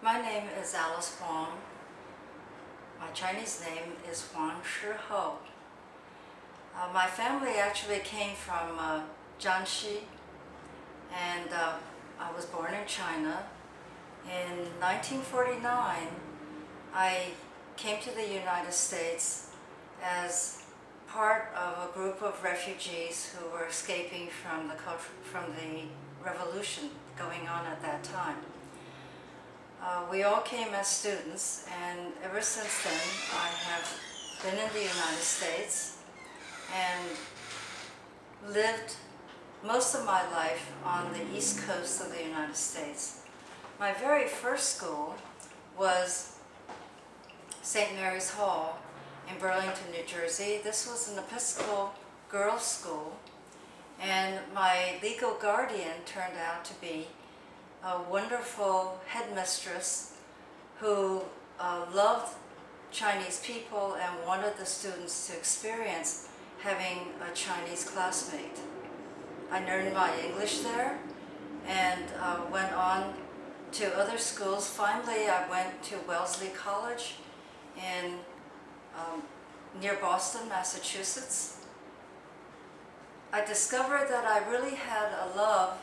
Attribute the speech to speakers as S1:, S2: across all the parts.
S1: My name is Alace Huang. My Chinese name is Huang Shiho. My family actually came from Jiangxi, and I was born in China. In 1949, I came to the United States as part of a group of refugees who were escaping from the revolution going on at that time. We all came as students, and ever since then I have been in the United States and lived most of my life on the East Coast of the United States. My very first school was St. Mary's Hall in Burlington, New Jersey. This was an Episcopal girls' school, and my legal guardian turned out to be a wonderful headmistress who loved Chinese people and wanted the students to experience having a Chinese classmate. I learned my English there and went on to other schools. Finally, I went to Wellesley College in near Boston, Massachusetts. I discovered that I really had a love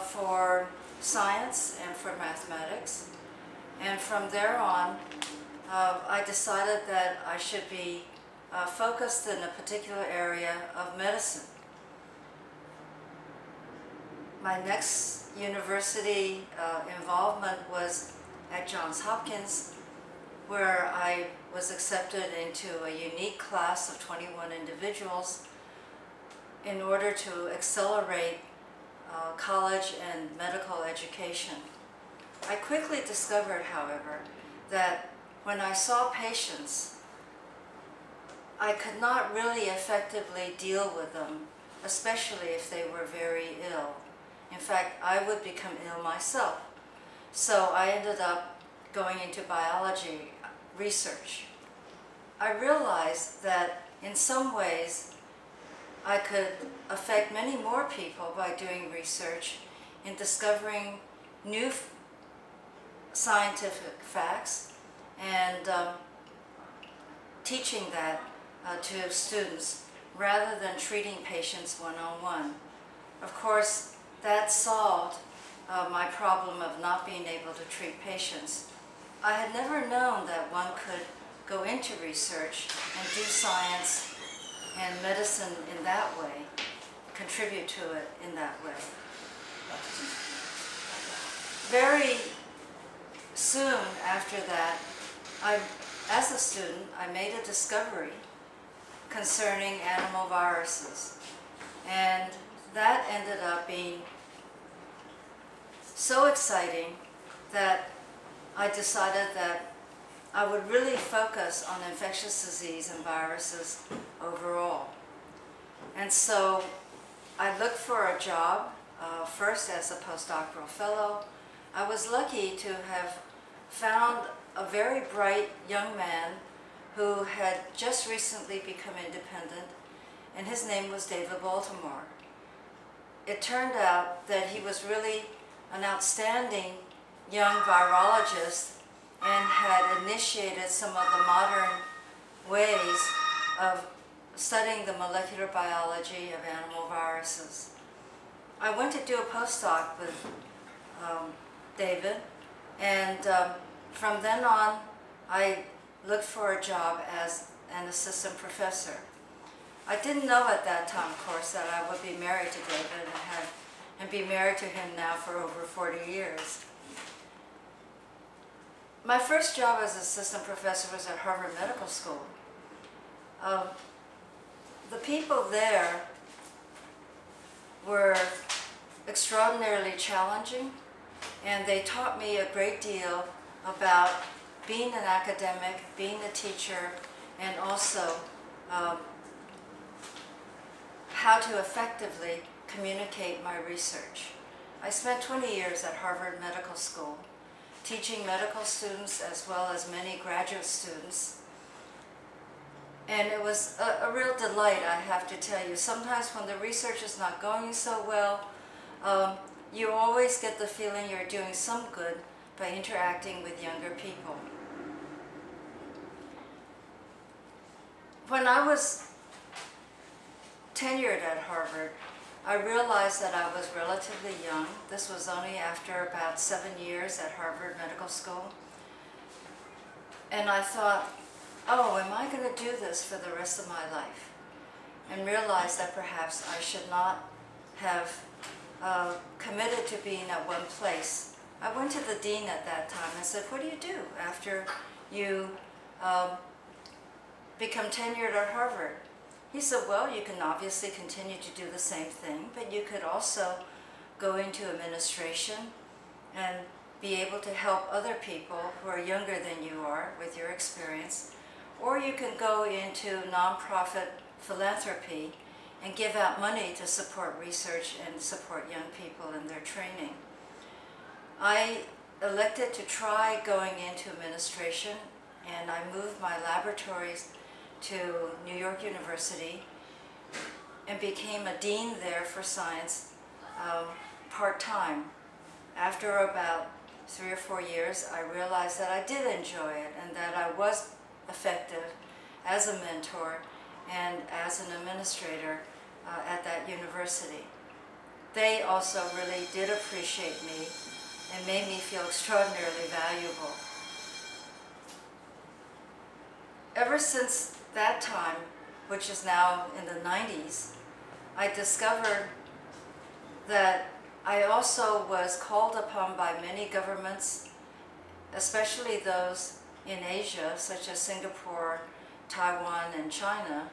S1: for science and for mathematics, and from there on I decided that I should be focused in a particular area of medicine. My next university involvement was at Johns Hopkins, where I was accepted into a unique class of 21 individuals in order to accelerate college and medical education. I quickly discovered, however, that when I saw patients, I could not really effectively deal with them, especially if they were very ill. In fact, I would become ill myself. So I ended up going into biology research. I realized that in some ways I could affect many more people by doing research in discovering new scientific facts and teaching that to students rather than treating patients one-on-one. Of course, that solved my problem of not being able to treat patients. I had never known that one could go into research and do science and medicine in that way, contribute to it in that way. Very soon after that, as a student, I made a discovery concerning animal viruses, and that ended up being so exciting that I decided that I would really focus on infectious disease and viruses overall. And so I looked for a job, first as a postdoctoral fellow. I was lucky to have found a very bright young man who had just recently become independent, and his name was David Baltimore. It turned out that he was really an outstanding young virologist and had initiated some of the modern ways of studying the molecular biology of animal viruses. I went to do a postdoc with David, and from then on I looked for a job as an assistant professor. I didn't know at that time, of course, that I would be married to David and be married to him now for over 40 years. My first job as assistant professor was at Harvard Medical School. The people there were extraordinarily challenging, and they taught me a great deal about being an academic, being a teacher, and also how to effectively communicate my research. I spent 20 years at Harvard Medical School, teaching medical students as well as many graduate students. And it was a real delight, I have to tell you. Sometimes when the research is not going so well, you always get the feeling you're doing some good by interacting with younger people. When I was tenured at Harvard, I realized that I was relatively young. This was only after about 7 years at Harvard Medical School. And I thought, oh, am I going to do this for the rest of my life? And realized that perhaps I should not have committed to being at one place. I went to the dean at that time and said, what do you do after you become tenured at Harvard? He said, well, you can obviously continue to do the same thing, but you could also go into administration and be able to help other people who are younger than you are with your experience, or you can go into nonprofit philanthropy and give out money to support research and support young people in their training. I elected to try going into administration, and I moved my laboratories to New York University and became a dean there for science part-time. After about 3 or 4 years, I realized that I did enjoy it and that I was effective as a mentor and as an administrator at that university. They also really did appreciate me and made me feel extraordinarily valuable. Ever since that time, which is now in the 90s, I discovered that I also was called upon by many governments, especially those in Asia, such as Singapore, Taiwan, and China,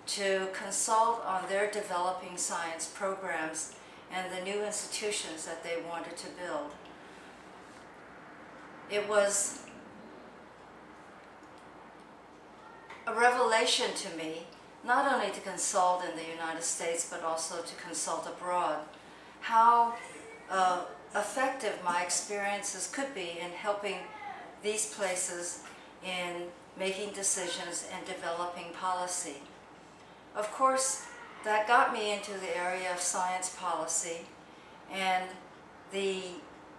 S1: to consult on their developing science programs and the new institutions that they wanted to build. It was a revelation to me, not only to consult in the United States, but also to consult abroad, how effective my experiences could be in helping these places in making decisions and developing policy. Of course, that got me into the area of science policy and the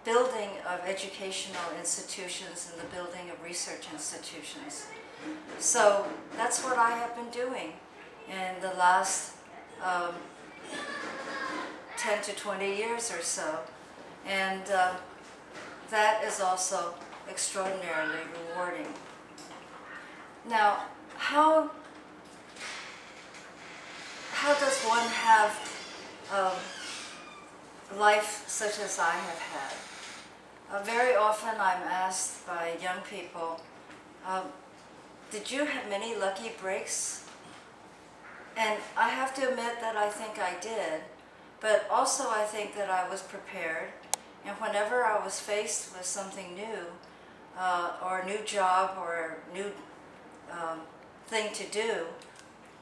S1: building of educational institutions and the building of research institutions. So that's what I have been doing in the last 10 to 20 years or so. And that is also extraordinarily rewarding. Now, how does one have life such as I have had? Very often I'm asked by young people, did you have many lucky breaks? And I have to admit that I think I did, but also I think that I was prepared, and whenever I was faced with something new, or a new job or a new thing to do,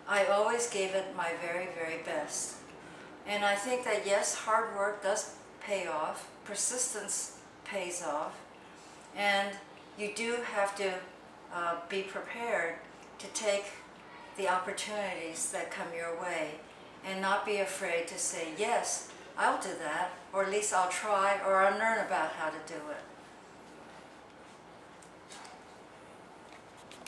S1: I always gave it my very, very best. And I think that yes, hard work does pay off, persistence pays off, and you do have to be prepared to take the opportunities that come your way and not be afraid to say, yes, I'll do that, or at least I'll try, or I'll learn about how to do it.